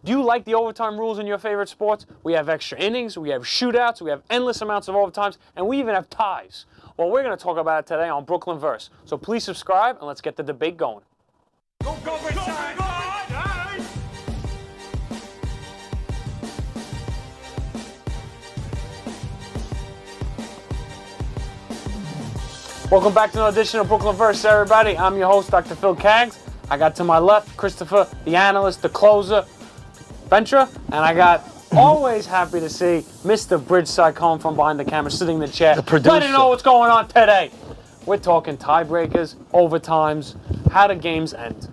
Do you like the overtime rules in your favorite sports? We have extra innings, we have shootouts, we have endless amounts of overtimes, and we even have ties. Well, we're going to talk about it today on Brooklyn Verse. So please subscribe and let's get the debate going. Go Bridgeside! Welcome back to another edition of Brooklyn Verse, everybody. I'm your host, Dr. Phil Kaggs. I got to my left, Christopher, the analyst, the closer, Ventura, and I got always happy to see Mr. Bridgeside coming from behind the camera, sitting in the chair. The producer. Letting know what's going on today. We're talking tiebreakers, overtimes, how do games end.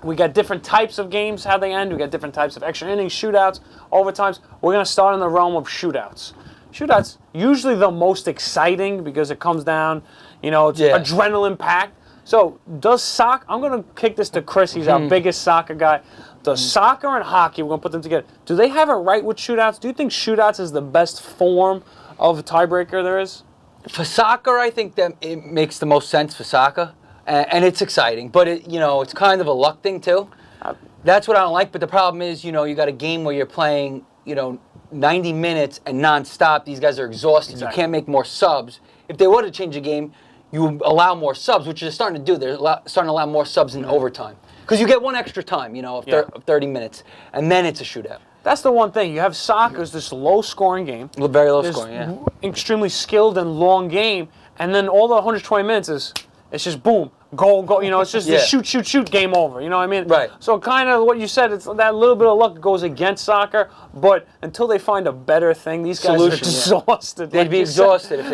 We got different types of games, how they end. We got different types of extra innings, shootouts, overtimes. We're going to start in the realm of shootouts. Shootouts, usually the most exciting because it comes down, it's adrenaline packed. So does soccer, I'm going to kick this to Chris, he's our biggest soccer guy. Does soccer and hockey, we're going to put them together, do they have it right with shootouts? Do you think shootouts is the best form of a tiebreaker there is? For soccer, I think that it makes the most sense for soccer, and it's exciting. But it's kind of a luck thing too. That's what I don't like. But the problem is, you got a game where you're playing, 90 minutes and nonstop. These guys are exhausted. Exactly. You can't make more subs. If they were to change the game, you allow more subs, which they're starting to do. They're starting to allow more subs in overtime because you get one extra time, of 30 minutes, and then it's a shootout. That's the one thing. You have soccer is this low-scoring game. Very low scoring, yeah. Extremely skilled and long game, and then all the 120 minutes it's just boom, goal. It's just the shoot, game over. You know what I mean? Right. So kind of what you said, it's that little bit of luck goes against soccer, but until they find a better thing, these guys are exhausted. They'd be exhausted if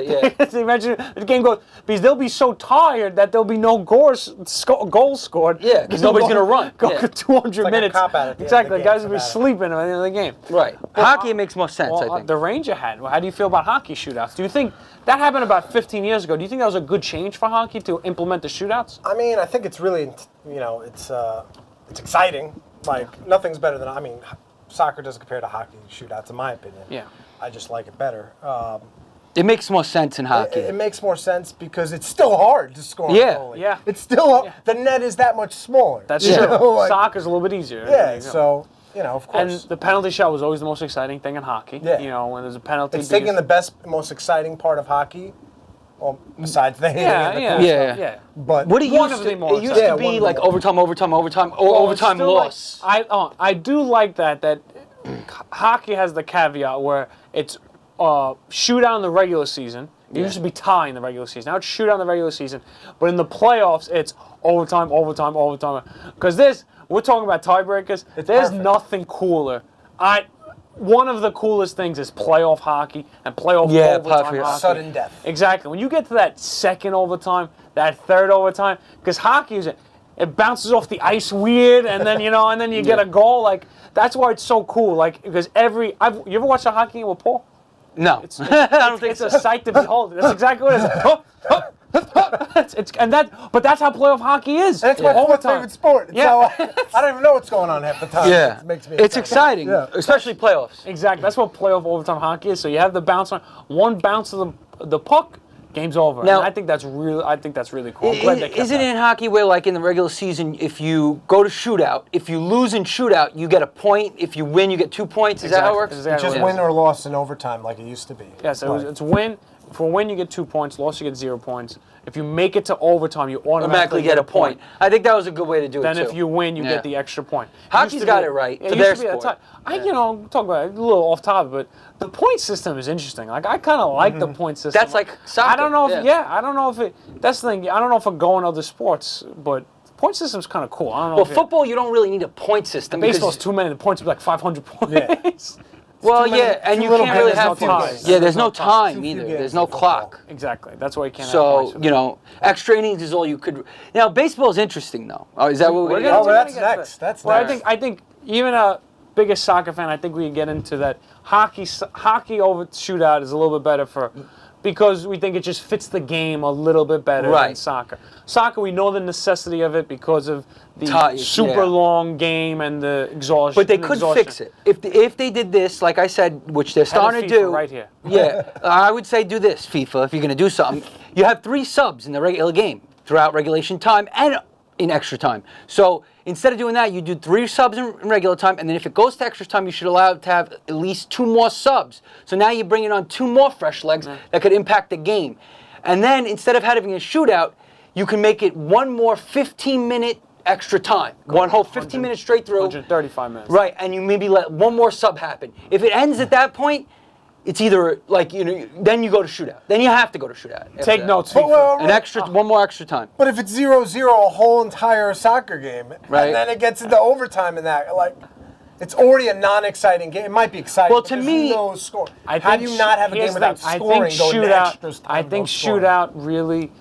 they, Imagine the game goes, because they'll be so tired that there'll be no goals scored. Yeah, because nobody's going to run. Go for 200 like minutes. a cop out at the Exactly, end of the guys game. will be sleeping at the end of the game. Right. Hockey makes more sense, I think. The Ranger had. How do you feel about hockey shootouts? Do you think that happened about 15 years ago? Do you think that was a good change for hockey to implement the shootouts? I mean, I think it's really, it's exciting. Like, nothing's better than, soccer doesn't compare to hockey shootouts, in my opinion. Yeah. I just like it better. It makes more sense in hockey. It makes more sense because it's still hard to score on Yeah. goalie. Yeah. It's still, the net is that much smaller. That's you true. know, like- Soccer's a little bit easier. Yeah, so, of And course. the penalty shot was always the most exciting thing in hockey. Yeah. When there's a penalty. It's taking the best, most exciting part of hockey, well, besides the hitting and the cool stuff. Yeah. But What it One used of the to, more it used exciting. to Yeah, be one like of the more. overtime, or Well, overtime it's still loss. I do like that hockey has the caveat where it's shootout in the regular season. It used to be tie in the regular season. Now it's shootout in the regular season. But in the playoffs, it's overtime. Because we're talking about tiebreakers. There's perfect. nothing cooler. One of the coolest things is playoff hockey and playoff overtime hockey. Sudden death. Exactly. When you get to that second overtime, that third overtime, because hockey it bounces off the ice weird, and then you get a goal. Like that's why it's so cool. Like because you ever watch a hockey game with Paul? No, It's I don't think it's so. a sight to behold. That's exactly what it is. But that's how playoff hockey is. And it's my fourth Overtime. favorite sport. It's Yeah. I don't even know what's going on half the time. Yeah, It makes me it's exciting, Yeah. especially playoffs. Exactly. That's what playoff overtime hockey is. So you have the bounce on one bounce of the puck, game's over. Now- and I think that's really cool. I'm glad they kept Isn't that. it in hockey where, like in the regular season, if you go to shootout, if you lose in shootout, you get a point. If you win, you get 2 points. Is that how it works? Exactly. Just win or loss in overtime like it used to be. Yes, it's win. For win, you get 2 points. Loss, you get 0 points. If you make it to overtime, you automatically Get a point. I think that was a good way to do Then it too. if you win, you Yeah. get the extra point. Hockey's got it right for used their to be a sport. talk about it, a little off topic, but the point system is interesting. Like I kind of like the point system. That's like soccer. I don't know if yeah. I don't know if it. That's the thing. I don't know if it go in other sports, but the point system's kind of cool. I don't know. Well, if football, you don't really need a point system. because- baseball's too many. The points would be like 500 points. Well, too many- yeah, and too you little can't really games, have no fun. games. Yeah, there's no Too time few either. games There's no in football. clock. Exactly. That's why you can't. have So, points with it. extra innings is all you could. Now, baseball is interesting, though. Oh, is that what we're We're going gonna- Oh, to well, we're that's gonna get next. to- That's Well, next. I think even a biggest soccer fan, I think we can get into that. Hockey over shootout is a little bit better because we think it just fits the game a little bit better than Right. soccer. Soccer, we know the necessity of it because of the super yeah. long game and the exhaustion. But they could fix it. If they did this, like I said, which they're starting to FIFA do. right here. Yeah, I would say do this, FIFA, if you're going to do something. You have 3 subs in the regular game throughout regulation time and in extra time. So instead of doing that, you do 3 subs in regular time, and then if it goes to extra time, you should allow it to have at least 2 more subs. So now you're bringing on 2 more fresh legs that could impact the game. And then instead of having a shootout, you can make it 1 more 15-minute extra time. One whole 15 minutes straight through. 135 minutes. Right, and you maybe let 1 more sub happen. If it ends at that point, it's either like, then you go to shootout. Then you have to go to shootout. Take notes. But, well, An extra, 1 more extra time. But if it's 0-0 a whole entire soccer game, Right. and then it gets into overtime and that, like, it's already a non-exciting game. It might be exciting. Well, but to there's me- no score. I How think do you not have a here's game the without thing. scoring going to extras time? I think no scoring? shootout really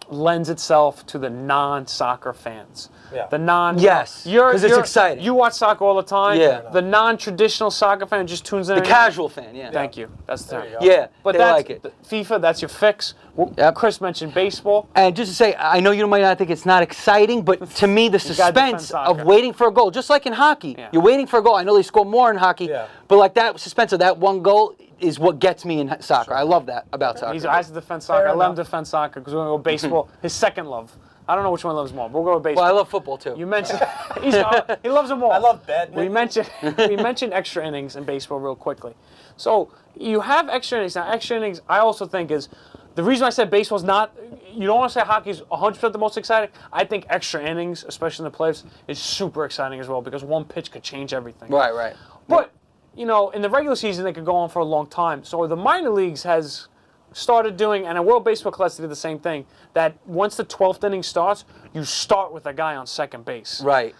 lends itself to the non-soccer fans. Yeah. The non. Yes, 'cause it's exciting. You watch soccer all the time. Yeah. The non-traditional soccer fan just tunes in. The casual fan, yeah. Thank you. That's the There term. you go. Yeah, But they that's like it. FIFA. That's your fix. Yep. Chris mentioned baseball. And just to say, I know you might not think it's not exciting, but to me, the gotta defend suspense soccer. of waiting for a goal, just like in hockey, Yeah. you're waiting for a goal. I know they score more in hockey, Yeah. but like that suspense of that 1 goal is what gets me in soccer. I love that about soccer. I have to defend soccer. I let him enough. defend soccer because we're going to go baseball. His second love. I don't know which one he loves more. But we'll go with baseball. Well, I love football too. You mentioned he loves them all. I love badminton. We mentioned extra innings in baseball real quickly. So you have extra innings. Now extra innings I also think is the reason I said baseball's not, you don't want to say hockey's 100% the most exciting. I think extra innings, especially in the playoffs, is super exciting as well because 1 pitch could change everything. Right. But, in the regular season they could go on for a long time. So the minor leagues has started doing, and a World Baseball Classic did the same thing, that once the 12th inning starts, you start with a guy on second base. Right.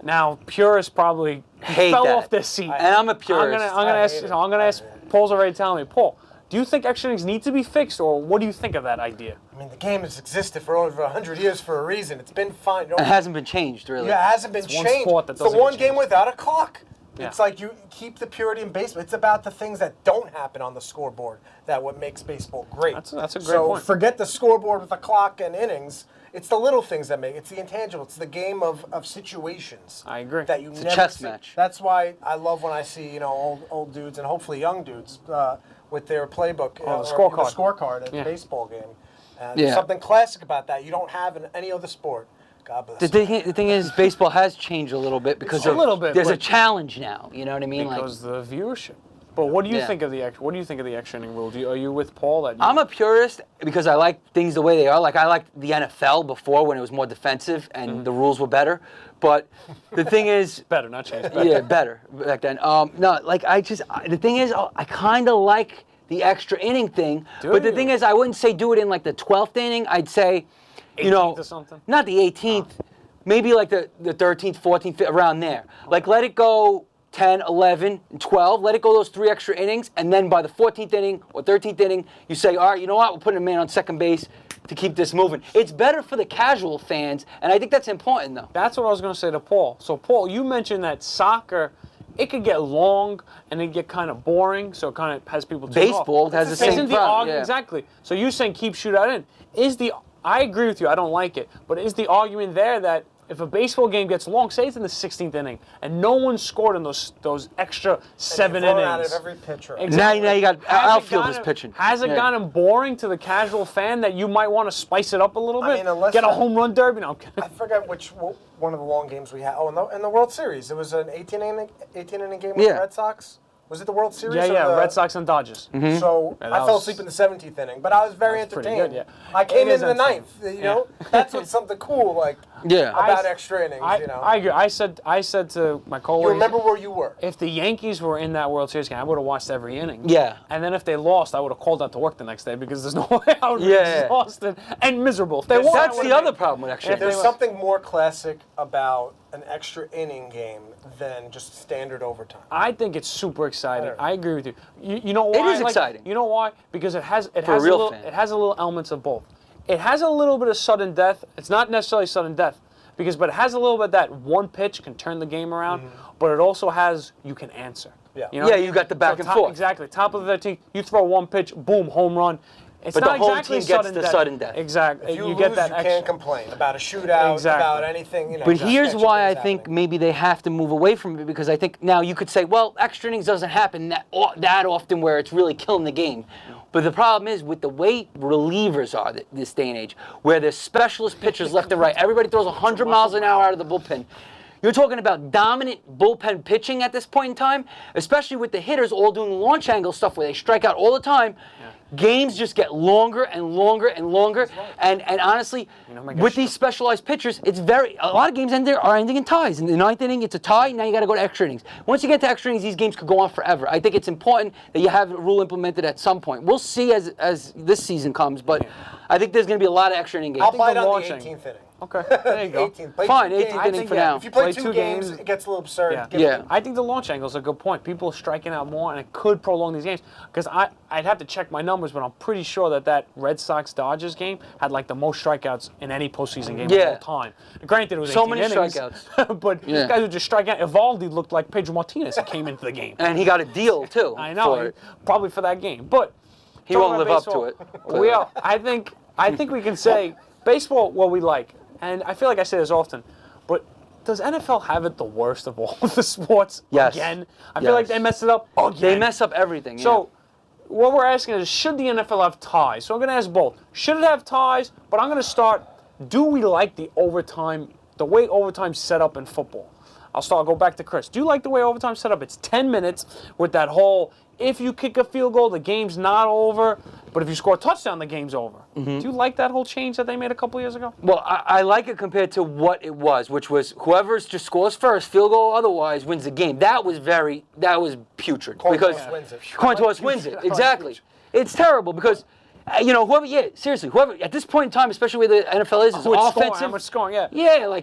Now, purists probably Hate fell that. off their seat. And I'm a purist. I'm gonna ask. Paul's already telling me. Paul, do you think extra innings need to be fixed, or what do you think of that idea? I mean, the game has existed for over 100 years for a reason. It's been fine. It hasn't been changed, really. Yeah, it hasn't been It's one changed. sport that It's the doesn't get one game changed. without a clock. Yeah. It's like you keep the purity in baseball. It's about the things that don't happen on the scoreboard that what makes baseball great. That's a great so point. forget the scoreboard with the clock and innings. It's the little things that make it's the intangible. It's the game of situations. I agree. That you It's a never chess see. match. That's why I love when I see old dudes and hopefully young dudes with their playbook the or scorecard. the scorecard at Yeah. the baseball game. Yeah. There's something classic about that you don't have in any other sport. God bless. The thing is, baseball has changed a little bit because A little bit, there's a but- challenge now. You know what I mean? Because the viewership. But what do you Yeah. think of the extra inning rule? Are you with Paul? That I'm a purist because I like things the way they are. Like I liked the NFL before when it was more defensive and the rules were better. But the thing is, better, not changed. Better. yeah, better back then. No, like the thing is, I kind of like the extra inning thing. But the you? thing is, I wouldn't say do it in like the 12th inning. I'd say, 18th or something? not the 18th, maybe like the 13th, 14th, around there. Like let it go 10, 11, and 12. Let it go those 3 extra innings, and then by the 14th inning or 13th inning, you say, all right, you know what? We're putting a man on second base to keep this moving. It's better for the casual fans, and I think that's important, though. That's what I was going to say to Paul. So, Paul, you mentioned that soccer, it could get long and it get kind of boring, so it kind of has people tune off. Baseball has the same Isn't the problem. argument exactly? So you're saying keep shootout in. I agree with you. I don't like it, but is the argument there that if a baseball game gets long, say it's in the 16th inning, and no one scored in those extra 7 Thrown innings. out of every pitcher. Exactly. Now you got Has it outfielders gotten- pitching. Has it Yeah. gotten boring to the casual fan that you might want to spice it up a little bit? mean, unless Get a that- home run derby? No, I'm kidding. I forget which one of the long games we had. Oh, in the World Series, it was an 18 inning game with Yeah. the Red Sox. Was it the World Series? Yeah, or yeah, the- Red Sox and Dodgers. So Yeah, I that fell was- asleep in the 17th inning, but I was very That was pretty entertained. good, yeah. I came It is in the ninth. entertaining. You know, that's what's something cool like Yeah. about extra innings. I agree. I said to my You coworkers, remember where you were. if the Yankees were in that World Series game, I would have watched every inning. Yeah. And then if they lost, I would have called out to work the next day because there's no way I would be Yeah. exhausted and miserable. If they won, I That's would've the been- other problem with extra If they innings. There's something more classic about an extra inning game than just standard overtime. I think it's super exciting. Better. I agree with you. You know why? is exciting. You know why? Because it has a a real little fan. it has a little elements of both. It has a little bit of sudden death. It's not necessarily sudden death but it has a little bit that one pitch can turn the game around, but it also has you can answer. Yeah. You know? Yeah, you got the back and forth. Exactly. Top of the 13th, you throw one pitch, boom, home run. It's But not the whole exactly team gets the sudden death. Exactly. If you lose, get that you extra. can't complain about a shootout, Exactly. about anything. You know, But just here's sketchy why I things think happening. maybe they have to move away from it, because I think now you could say, well, extra innings doesn't happen that often where it's really killing the game. But the problem is with the way relievers are this day and age, where there's specialist pitchers left and right, everybody throws 100 miles an hour out of the bullpen. You're talking about dominant bullpen pitching at this point in time, especially with the hitters all doing launch angle stuff where they strike out all the time. Yeah. Games just get longer and longer and longer. And honestly, with these specialized pitchers, it's a lot of games are ending in ties. In the ninth inning, it's a tie. Now you got to go to extra innings. Once you get to extra innings, these games could go on forever. I think it's important that you have a rule implemented at some point. We'll see as this season comes, but I think there's going to be a lot of extra inning games. I'll bite on the 18th inning. Okay, there you go. 18th. Fine, 18th inning for now. If you play two games, it gets a little absurd. Yeah. I think the launch angle is a good point. People are striking out more, and it could prolong these games. Because I'd have to check my numbers, but I'm pretty sure that Red Sox-Dodgers game had like the most strikeouts in any postseason game of all time. Granted, it was 18 innings, strikeouts. but these guys would just strike out. Evaldi looked like Pedro Martinez came into the game. And he got a deal, too. I know, probably for that game. But he won't live up to it. I think we can say baseball, what we like. And I feel like I say this often, but does NFL have it the worst of all the sports again? I feel like they mess it up again. They mess up everything. So what we're asking is, should the NFL have ties? So I'm going to ask both. Should it have ties? But I'm going to start, do we like the way overtime's set up in football? I'll go back to Chris. Do you like the way overtime's set up? It's 10 minutes with that whole, if you kick a field goal, the game's not over. But if you score a touchdown, the game's over. Mm-hmm. Do you like that whole change that they made a couple years ago? Well, I like it compared to what it was, which was whoever just scores first, field goal otherwise, wins the game. That was putrid. Coin toss wins it. Exactly. It's terrible because, whoever at this point in time, especially where the NFL is offensive. How much scoring, yeah. Yeah,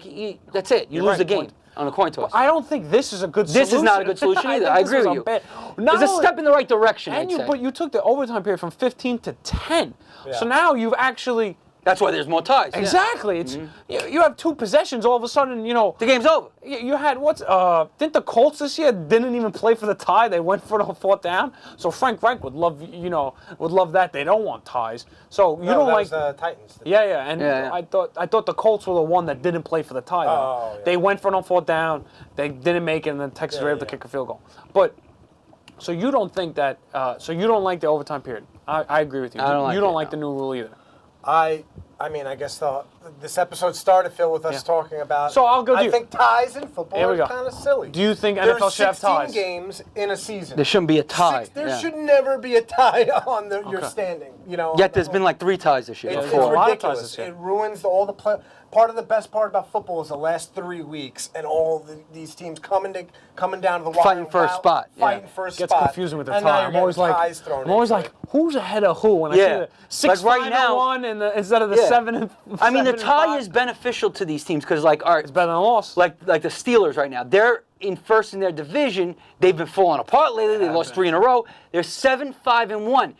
that's it. You lose the game. On a coin toss. I don't think this is a good solution. This is not a good solution either. I agree with you. It's a step in the right direction, But you took the overtime period from 15 to 10. Yeah. So now you've actually... That's why there's more ties. Exactly. It's you have two possessions. All of a sudden, the game's over. You had didn't the Colts this year didn't even play for the tie? They went for the fourth down. So Frank Reich would love that. They don't want ties. So you don't like the Titans. Yeah. And I thought the Colts were the one that didn't play for the tie. Oh, yeah. They went for the fourth down. They didn't make it, and then Texas were able to kick a field goal. But so you don't think that? So you don't like the overtime period? I agree with you. You don't like the new rule either. I mean, I guess this episode started, Phil, with us talking about. So I'll go. I think ties in football are kind of silly. Do you think NFL should have ties? There's 16 games in a season. There shouldn't be a tie. There should never be a tie on your standing. Yet there's been like 3 ties this year. It's ridiculous. It ruins all the play. Part of the best part about football is the last 3 weeks and all these teams coming down to the wire. Fighting for a spot. Fighting for a spot. Gets confusing with the tie. I'm always like, who's ahead of who? When I see the 6-5-1 instead of the 7-5. I mean, the tie is beneficial to these teams because, all right, it's better than a loss. Like the Steelers right now, they're in first in their division. They've been falling apart lately. They lost 3 in a row. They're 7-5-1.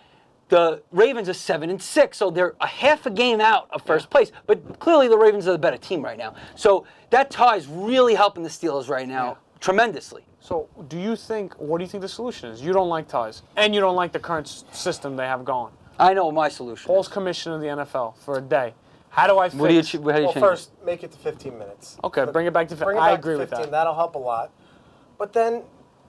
The Ravens are 7-6, so they're a half a game out of first place. But clearly, the Ravens are the better team right now. So that tie is really helping the Steelers right now tremendously. So what do you think the solution is? You don't like ties, and you don't like the current system they have going. I know my solution. Paul's commissioner of the NFL for a day. How do I fix? How do you change it? First, make it to 15 minutes. Okay, bring it back to 15. I agree with that. That'll help a lot. But then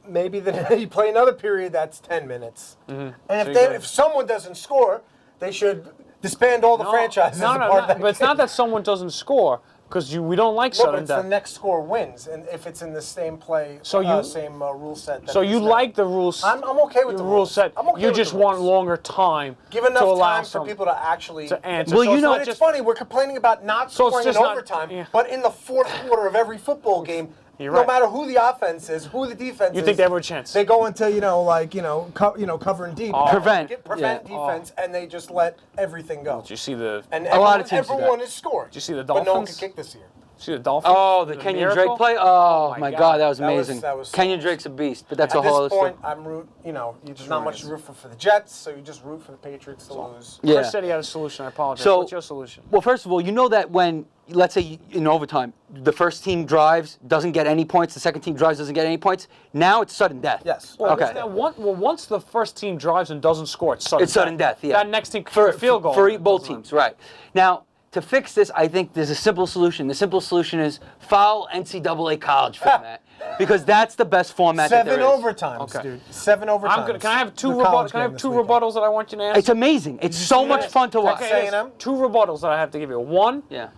maybe you play another period that's 10 minutes. Mm-hmm. And if someone doesn't score, they should disband all the franchises. But it's not that someone doesn't score. Because we don't like sudden death. The next score wins, and if it's in the same play, same rule set. So you like the rules? I'm okay with the rule set. You just want longer time. Give enough time for people to actually answer. Well, it's funny. We're complaining about not scoring in overtime, but in the fourth quarter of every football game. No matter who the offense is, who the defense is, you think they have a chance? They go into covering deep, prevent defense, and they just let everything go. Did you see the? And a lot of teams everyone is scoring. Did you see the Dolphins? But no one can kick this year. See the Dolphins? Oh, the Kenyon Drake play? Oh my God, that was amazing. Kenyon Drake's a beast, but that's a whole other story. At this point, I'm there's not much to root for the Jets, so you just root for the Patriots to lose. Chris said he had a solution. I apologize. What's your solution? Well, first of all, you know that when, let's say in overtime, the first team drives, doesn't get any points, the second team drives, doesn't get any points. Now it's sudden death. Yes. Okay. Once the first team drives and doesn't score, it's sudden death. It's sudden death, yeah. That next team for field goal. For both teams, right. Now, to fix this, I think there's a simple solution. The simple solution is foul NCAA college format because that's the best format that there 7 is. overtimes, dude. 7 overtimes. Can I have two The college rebuttals? Can I game have this two weekend. rebuttals that I want you to ask? It's amazing. It's so much fun to watch. Okay, A&M? 2 rebuttals that I have to give you. One, Yeah.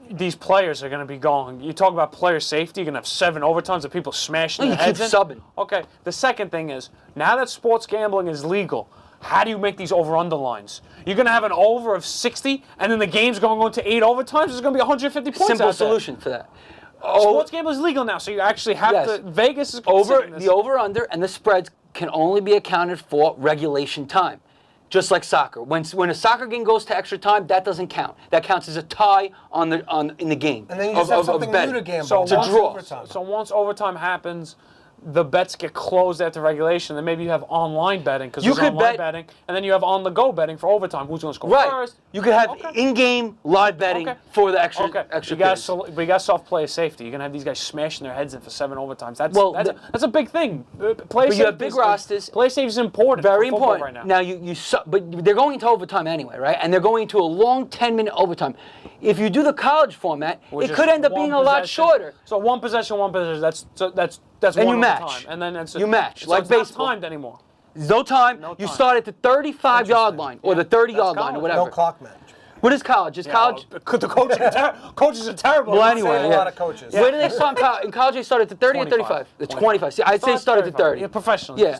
these players are going to be going. You talk about player safety. You're going to have 7 overtimes of people smashing No, their you keep heads in. subbing. Okay. The second thing is, now that sports gambling is legal, how do you make these over-under lines? You're going to have an over of 60, and then the game's going on to 8 overtimes. There's going to be 150 points Simple out there. solution for that. Sports gambling is legal now, so you actually have Yes. to. Vegas is Over considering this. the over/under and the spreads can only be accounted for regulation time, just like soccer. When a soccer game goes to extra time, that doesn't count. That counts as a tie in the game. And then you just have something new to gamble. So It's a once draw. Overtime. So once overtime happens, the bets get closed after regulation. Then maybe you have online betting because You there's could online bet- betting, and then you have on-the-go betting for overtime. Who's going to score Right. first? You could have Okay. in-game live betting Okay. for the extra Okay. extra You got periods. but you got soft player safety. You're gonna have these guys smashing their heads in for 7 overtimes. That's Well, that's a big thing. Player But you have safety big is- rosters. Player safety is important. Very for football important. right now. But they're going into overtime anyway, right? And they're going into a long 10-minute overtime. If you do the college format, Which it is could end up one being a lot possession. shorter. So one possession. That's And one you match. overtime. And then it's You match, so like it's not baseball. timed anymore. There's no time. No You time. start at the 35-yard line or the 30-yard line or college. whatever. No clock match. What is college? Is college? The coaches are terrible. Well, I'm anyway, saying A yeah. lot of coaches. Where do they start in college? In college, they start at the 30 or 35? 25. The 25. See, I'd say start at the 30. Yeah, professionally. Yeah.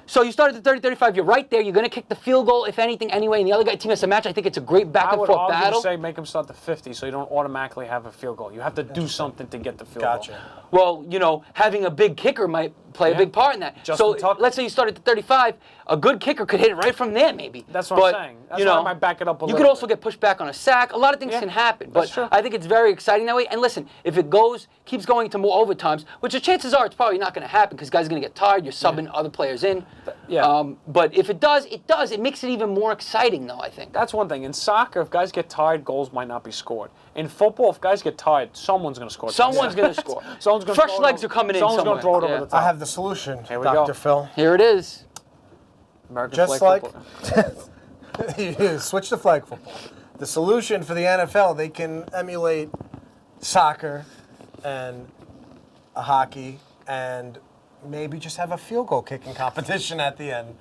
So you start at the 30, 35. You're right there. You're going to kick the field goal, if anything, anyway. And the other team has to match. I think it's a great back I and would forth argue battle. to say make them start the 50 so you don't automatically have a field goal. You have to do something to get the field Gotcha. goal. Well, having a big kicker might play a Yeah. big part in that. Justin So Tucker. let's say you start at the 35. A good kicker could hit it right from there, maybe. That's what I'm saying. That's why I might back it up a You little could also bit. get pushed back on a sack. A lot of things Yeah, can happen. that's But true. I think it's very exciting that way. And listen, if it keeps going to more overtimes, which the chances are it's probably not going to happen because guys are going to get tired. You're subbing other players in. Yeah. But if it does, it does. It makes it even more exciting, though, I think. That's one thing. In soccer, if guys get tired, goals might not be scored. In football, if guys get tired, someone's going to score. Someone's going to score. Someone's gonna Fresh throw it legs over- are coming in Someone's going to throw it somewhere. over the Yeah. top. I have the solution, Here we Dr. go. Phil. Here it is. American Just flag like football. you switch to flag football. The solution for the NFL, they can emulate soccer and hockey and maybe just have a field goal kicking competition at the end.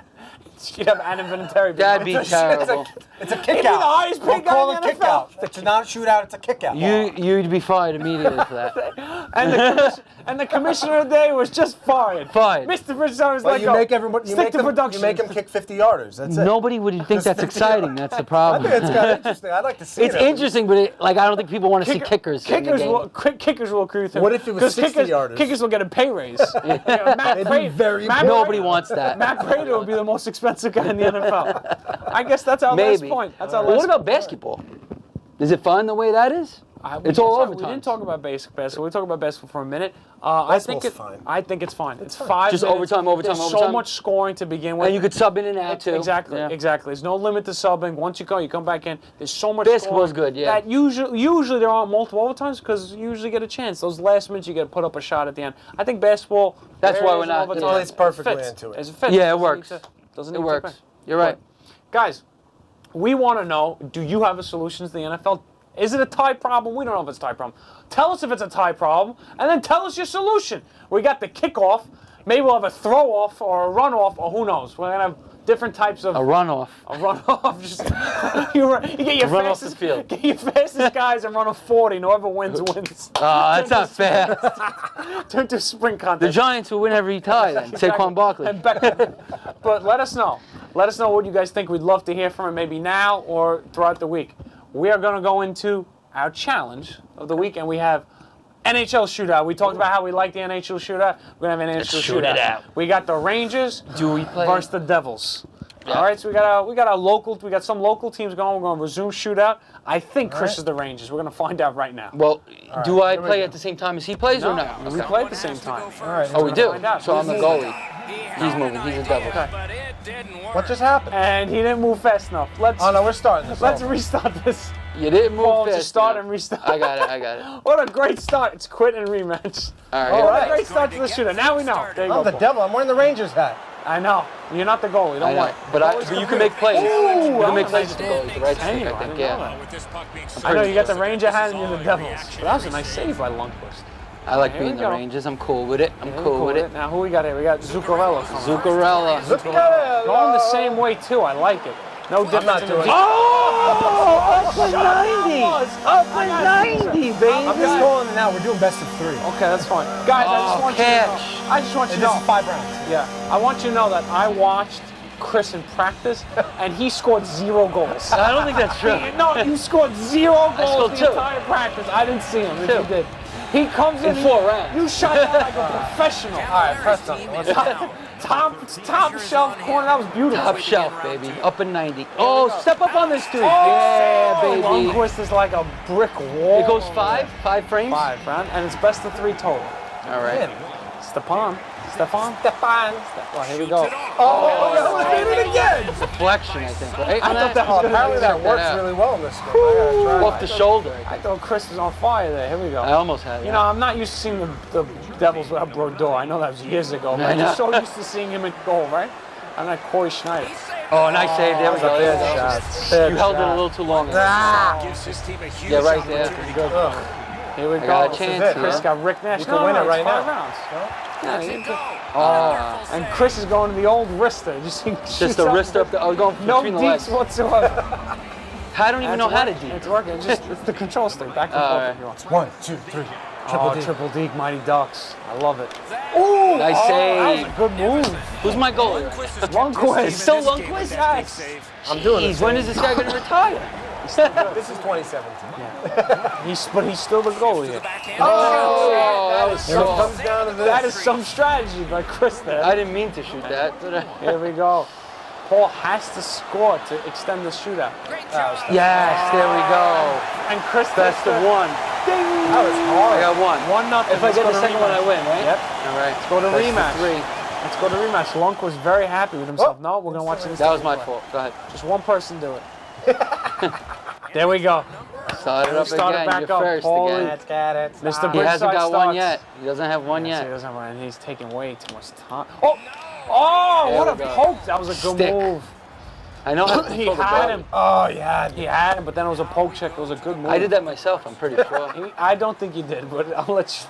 You'd have Adam Vinatieri. That'd be terrible. It's a kick He'd be out. the highest We'll paid guy call in it the kick NFL. out. It's not a shootout, it's a kick out. You'd be fired immediately for that. And the commissioner of the day was just fired. Fired. Mr. Bridgeside was But like, you make everybody stick to production. You make them kick 50 yarders. That's it. Nobody would think that's exciting. That's the I problem. think it's kind of interesting. I'd like to see It's it. interesting, but I don't think people want to see kickers. in the game. Kickers will agree with him. What if it was 'Cause 60 yarders? Kickers will get a pay raise. Matt They'd be Prater- very Matt poor. Nobody wants that. Matt Prater would be the most expensive guy in the NFL. I guess that's our last Maybe. point. That's our But last what about basketball? Is it fun the way that is? It's all We overtime. didn't talk about basketball. We talked about basketball for a minute. I think Basketball's fine. I think it's fine. It's 5 Just minutes. overtime. There's so overtime. much scoring to begin with. And you could sub in and out too. Exactly, Yeah. exactly. There's no limit to subbing. Once you come back in. There's so much Basketball's scoring good, yeah. That usually there aren't multiple overtimes because you usually get a chance. Those last minutes you get to put up a shot at the end. I think basketball. That's where why it we're is not- overtime, it plays perfectly fits. into it. It fits. Yeah, it Doesn't works. need to- doesn't It need to works. pay. You're right. Guys, we want to know, do you have a solution to the NFL? Is it a tie problem? We don't know if it's a tie problem. Tell us if it's a tie problem, and then tell us your solution. We got the kickoff. Maybe we'll have a throw-off or a run-off, or who knows. We're going to have different types of... A runoff. A runoff. Just, you get your Run off fastest, the field. Get your fastest guys and run a 40. And whoever wins, wins. That's not fair. Turn to a sprint The contest. Giants will win every tie then. Saquon Barkley. And Beckham. But let us know. Let us know what you guys think. We'd love to hear from it, maybe now or throughout the week. We are going to go into our challenge of the week, and we have NHL shootout. We talked about how we like the NHL shootout. We're going to have an NHL shoot shootout. it out. We got the Rangers Do we play? versus the Devils. Yeah. All right, so we got some local teams going. We're going to resume shootout. I think Chris is the Rangers. We're going to find out right now. Well, do I here we play go. at the same time as he plays or no? We play at the same time. All right. Oh, we do? Find out. So I'm the goalie. He's moving. He's a devil. But it didn't work. What just happened? And he didn't move fast enough. Oh, no, we're starting this. Let's over. restart this. You didn't move Paul, fast just start enough. and restart. I got it. What a great start. It's quit and rematch. All right. All What right. a great start to the shootout. Now we know. There you I'm go, the Paul. devil. I'm wearing the Rangers hat. I know. You're not the goalie. I Don't know. worry. But you can make plays. You can make plays with the goal. goalie. The right stick, Anyway, I think. I didn't Yeah. know With this puck being I know you got the Ranger hat and you're the Devils. But that was a nice save by Lundqvist. I like Here being we the go. Rangers. I'm cool with it. I'm Yeah, cool with it. Now who we got here? We got Zuccarello. Zuccarello. Going the same way too. I like it. No difference. not in doing the it. Oh, up in 90. Up in 90, I'm baby. just going now. We're doing best of 3. Okay, that's fine. Guys, I just Oh, want you to catch. know. I just want you And to this know. is 5 rounds. Yeah, I want you to know that I watched Chris in practice, and he scored 0 goals. I don't think that's true. No, you scored 0 goals scored the 2. entire practice. I didn't see him. If 2. you did. He comes in. In 4 rounds. You shot that like a professional. All right, press on. Let's go. Top shelf corner. That was beautiful. Top shelf, baby. Up in 90. Oh, step up on this dude. Oh, Yeah, baby. Lundqvist is like a brick wall. It goes 5 frames? 5, man, and it's best of 3 total. All right. Stefan. Well, here we go. Oh, we did it again. Deflection, I think, right? I thought that was gonna Apparently that Check that works out. really well in this game. I gotta try Off the shoulder. I thought Chris was on fire there. Here we go. I almost had it. You know, I'm not used to seeing the Devils without Brodeur. I know that was years ago, but I I'm just know. so used to seeing him in goal, right? I'm like Corey Schneider. Oh, nice save. There we go. There we go. You held it a little too long. gives his team a huge Yeah, right there. opportunity. Good. Here we I go. got a chance Chris here. got Rick Nash. You can win it right now. 5 rounds. Yeah, you can- Oh, and Chris is going to the old wrister. Just just a wrist up. I was going No between the deeks legs. whatsoever. I don't even know how to It's deep. working. It's the control stick. Back and forth Alright. if you want. 1, 2, 3. Triple deke, Mighty Ducks. I love it. Ooh, nice That save. was a good move. Who's my goalie? Lundqvist. Still Lundqvist? Yes. I'm doing Jeez, this. when is this guy going to retire? This is 2017. But he's still the goalie here. Oh, that was Here it soft. comes down to this. That is some strategy by Chris there. I didn't mean to shoot that. Did I? Here we go. Paul has to score to extend the shootout. Yes, there we go. And Chris Best of 1. Ding! That was hard. I got 1. 1-0. If I get the second one, I win, right? Yep. All right. Let's go to Best of rematch. 3. Let's go to rematch. Lunk was very happy with himself. No, we're going to watch this. That was my fault. Go ahead. Just one person do it. There we go. Start it up Start it again. back You're up, first Paul. again. Let's get it. Mr. He hasn't Bridgeside got one starts. yet. He doesn't have one So he yet. doesn't have one, and he's taking way too much time. Oh, There what a we go. poke. That was a good Stick. move. I know how to He control the had ball. him. Oh, yeah. He had him, but then it was a poke check. It was a good move. I did that myself, I'm pretty sure. I don't think you did, but I'll let you.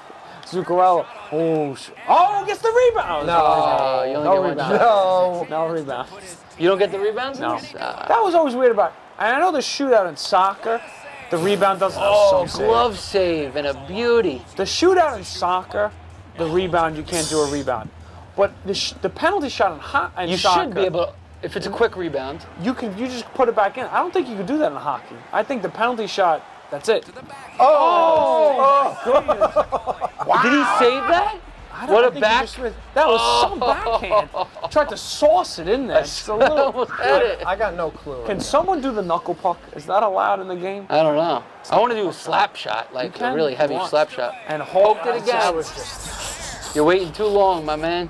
Zuccarello. Oh, gets the rebound. Oh, you only No get one rebound. shot. No. No rebound. You don't get the rebounds? No. Ah. That was always weird about. And I know the shootout in soccer, the rebound doesn't have Oh, some save. glove save and a beauty. The shootout in soccer, the rebound you can't do a rebound, but the penalty shot in You soccer, should be able to, if it's a quick rebound. You just put it back in. I don't think you could do that in hockey. I think the penalty shot. That's it. Oh! Did he save that? I don't What a think he back- just missed. That was some backhand. Tried to sauce it in there. It's a I little. almost had it. I got no clue. Can someone do the knuckle puck? Is that allowed in the game? I don't know. I want to do a slap shot, like can a really if heavy you want. slap shot. And hold Poked it again. That was just... You're waiting too long, my man.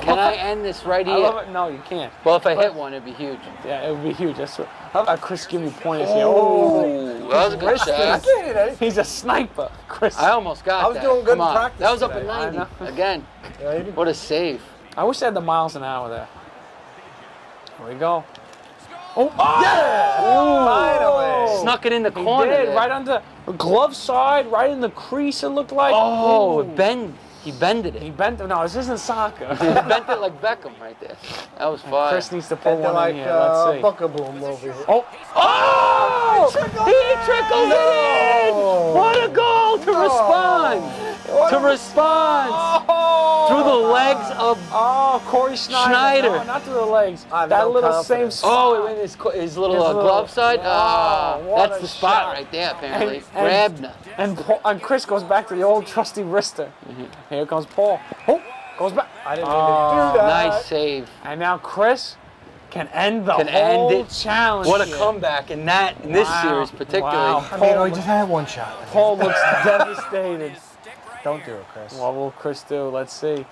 Can I end this right I love here? it. No, you can't. Well, if I hit one, it'd be huge. Yeah, it would be huge. That's what. How about Chris giving you pointers here? Oh, that was a good shot. He's a sniper, Chris. I almost got I was that. doing good Come in on. practice That was up today. at I 90. know. Again. Yeah, you did. What a save. I wish they had the miles an hour there. Here we go. Finally. Snuck it in the He corner. did, there. right under the glove side, right in the crease. It looked like. Oh, Ooh. it bend. He bended He it. bent. No, this isn't soccer. He bent it like Beckham right there. That was fire. Chris needs to pull And they're one like in here. Let's see. Buckaboom over here. Oh, Oh! He trickles it in! What a goal to respond! To respond through the legs of. oh, Corey Schneider. Schneider. No, not through the legs. I have That no little confidence. same. Oh, in his glove little- side. Ah, what that's a the spot shot. right there. Apparently, And- Grabner. And Chris goes back to the old trusty wrister. Here comes Paul. Oh, goes back. I didn't mean to do that. Nice save. And now Chris can end the Can whole end it. challenge. What a here. comeback in this Wow. series particularly. Wow. I mean, I just had one shot. Paul looks devastated. Don't do it, Chris. What will Chris do? Let's see.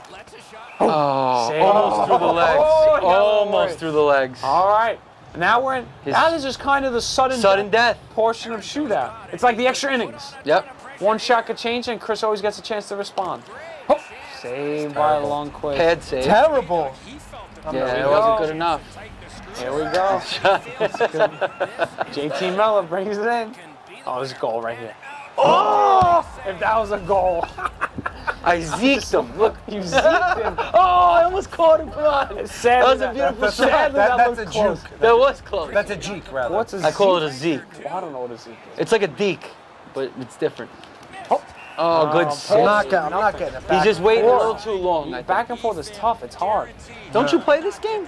Oh, Save. almost through the legs. Oh, he got Almost away. through the legs. All right. Now we're in. His- Now this is kind of the Sudden death. portion of shootout. It's like the extra innings. Yep. One shot could change, and Chris always gets a chance to respond. Oh, saved by Lundqvist. Pad save. Terrible. Yeah, it wasn't good enough. Here we go. JT Miller brings it in. Oh, there's a goal right here. Oh! If that was a goal. I zeked him. Look. You zipped him. Oh, I almost caught him. Come on. Sadly, That was a beautiful shot. sadly, that That's looked a close. juke. That was close. That's a jeek, rather. What's a I call it zeke? a zeke. I don't know what a zeke is. It's like a deke, but it's different. Oh. Oh, good Oh, save. I'm not getting it back. He's just waiting a forth. little too long. I think. Back and forth is tough. It's hard. Don't you play this game?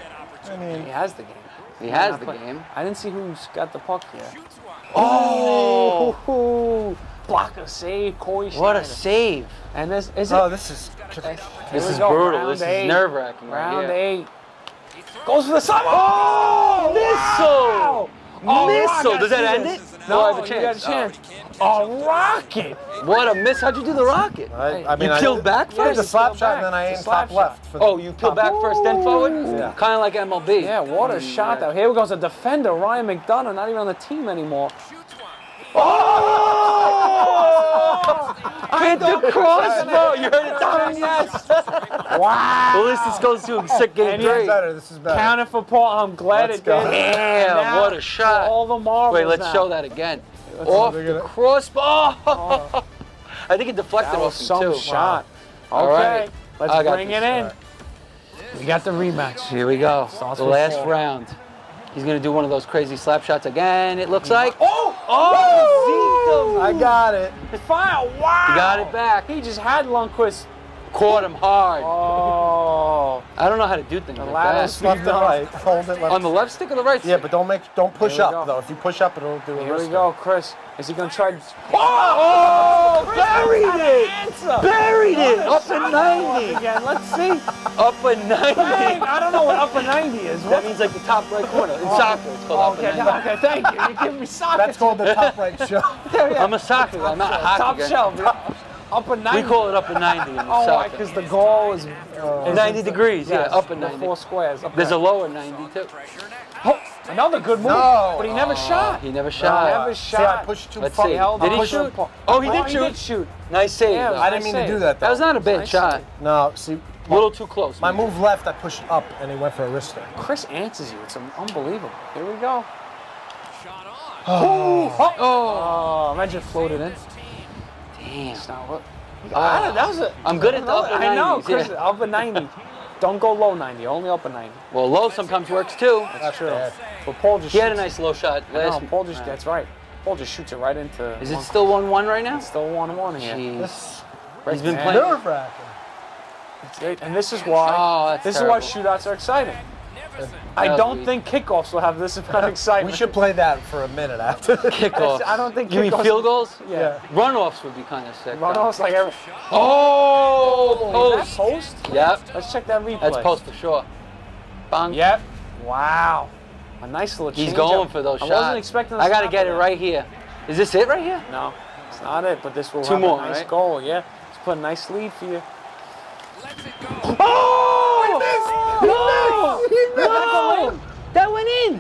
I mean, He has the game. He has Not the play- game. I didn't see who's got the puck here. Oh, Oh! Blocker save, Corey what a Schneider. save. And this is it. oh, this is. This we is go, brutal. round This is eight. nerve-wracking Round right here. 8. Goes for the sub. Oh! Missile! Oh, Missile! Rock, Does that I see end this. it? No, Oh, I have a you got a chance. chance. Oh, rocket! What a miss. How'd you do the rocket? I mean, You peeled back I first? did the slap peeled shot back. and then I It's a aimed slap top left. For Oh, you peeled back first, then forward? Yeah. Kind of like MLB. Yeah, what a shot though. Here goes a defender, Ryan McDonough, not even on the team anymore. Oh! I hit the crossbow. You heard it down, yes. Wow! Well, at least this goes to a sick game And This is three. better. This is better. Counted for Paul. I'm glad Let's it go. did. Damn, Now, what a shot. for all the marbles Wait, let's now. show that again. Off look at the it. crossbow. Oh. I think it deflected That was off him some too. shot. All Okay, right. let's I got bring this. it in. We got the rematch. Here we go. Starts The with last four. round. He's gonna do one of those crazy slap shots again. It looks like. Oh! Oh! I got it. Fire! Wow! He got it back. He just had Lundqvist. Caught him hard. Oh! I don't know how to do things like lattice that. Left and right. Hold it left. On the left stick or the right stick? Yeah, but don't push Here we up go. though. If you push up, it'll do a Here we wrist. go, Chris. Is he gonna try? Oh! Chris Buried had an it! answer. Buried it! Up Shot at go 90! again. Let's see. Up at 90! Dang, I don't know what upper 90 is. That means like the top right corner. In soccer, it's called Okay, up at 90. okay, thank you. You give me soccer. That's called the top right show. I'm a soccer guy, I'm not a hockey top guy. shelf. Upper 90. We call it up at 90 in Oh, soccer. because the goal is 90 degrees, yeah, yes, up at the 90. 4 squares. Up There's a there. lower 90 too. Oh, another good move, No. but he never shot. He never He shot. never See, I shot. pushed too Let's far. see. held Did on he to shoot? the- Oh, he did He shoot. did shoot. Nice save. Yeah, it was though. I didn't mean to do that though. That was not a bad Nice shot. save. No, see, A little too close. my maybe. move left, I pushed up, and he went for a wrister. Chris answers you. It's unbelievable. Here we go. Oh, Imagine floated in. damn. It's not what. That was a. I'm good at the upper 90s. I know, Chris. yeah. Upper 90. Don't go low 90. Only upper 90. Well, low sometimes works too. That's true. bad. But Paul just. He had a shoots- nice low shot I last. know, Paul just. That's right. Paul just shoots it right into. Is it still 1-1 right now? Still 1-1 here. Jeez. Right He's been there. playing. Nerve-wracking. That's it. And this is why. Oh, that's this terrible. is why shootouts are exciting. I was don't weak. think kickoffs will have this amount of excitement. We should play that for a minute after. Kickoff. I don't think You mean kickoffs- field goals? Yeah. Runoffs would be kind of sick. though. Runoffs like every. Oh, Is that post. post? Yep, Let's check that replay. that's post for sure. Bang. Yep. Wow. A nice little He's change going up. for those I shots. wasn't expecting. I got to to get it right here. Is this it right here? No, it's not it. But this will Two have more, a nice right? goal. Yeah. Let's put a nice lead for you. Oh! No! That went in.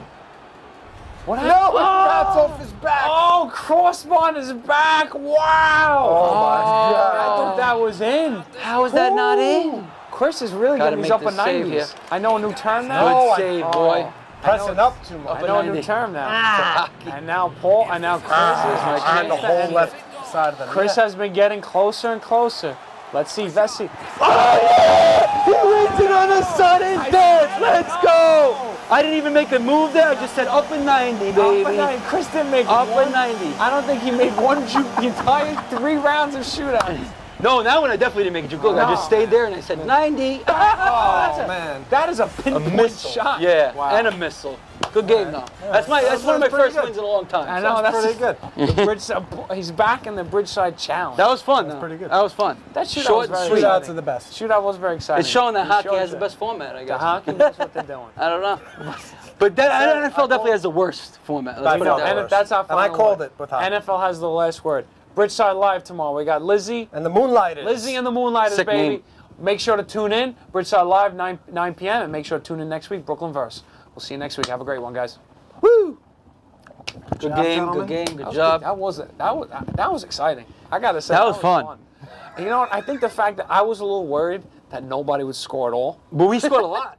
What No, happened? that's off his back. Oh, crossbar on his back. Wow. Oh, my I God. thought that was in. How is that not in? Chris is really Gotta getting these make upper this save 90s. here. I know a new term now. Good Oh, I- save, oh. boy. Pressing up too I much. know a new 90. term now. Ah. And now Paul, and now Chris is my And chance the to whole end left it. side of the Chris net. has been getting closer and closer. Let's see, Vesey. He wins it on a sudden death. Let's go. I didn't even make a move there. I just said up and 90, baby. Up and 90. Chris didn't make Up one. and 90. I don't think he made one juke the entire 3 rounds of shootouts. No, that one I definitely didn't make a juke. Look, I just stayed there and I said 90. Oh, man. That is a A pinpoint missile. shot. Yeah, Wow. and a missile. Good game though. That's one of my pretty first good. wins in a long time. I so know, that's pretty good. The Bridgeside, he's back in the Bridgeside challenge. That was fun. Though. pretty good. That was fun. That shootout Short was and very sweet. exciting. Shootouts are the best. Shootout was very exciting. It's showing that He hockey showed has the you. best format, I The guess. hockey knows what they're doing. I don't know. But that NFL definitely has the worst format. Let's By put it far that the way. worst. That's our And I final called word. it with hockey. NFL has the last word. Bridgeside Live tomorrow. We got Lizzie. And the Moonlighters. Lizzie and the Moonlighters, Sick baby. name. Make sure to tune in. Bridgeside Live, 9 p.m. And make sure to tune in next week, Brooklyn Verse. We'll see you next week. Have a great one, guys. Woo! Good job, game, gentlemen. good game, good That job. that was exciting. I gotta say That was fun. You know what? I think the fact that I was a little worried that nobody would score at all. But we scored a lot.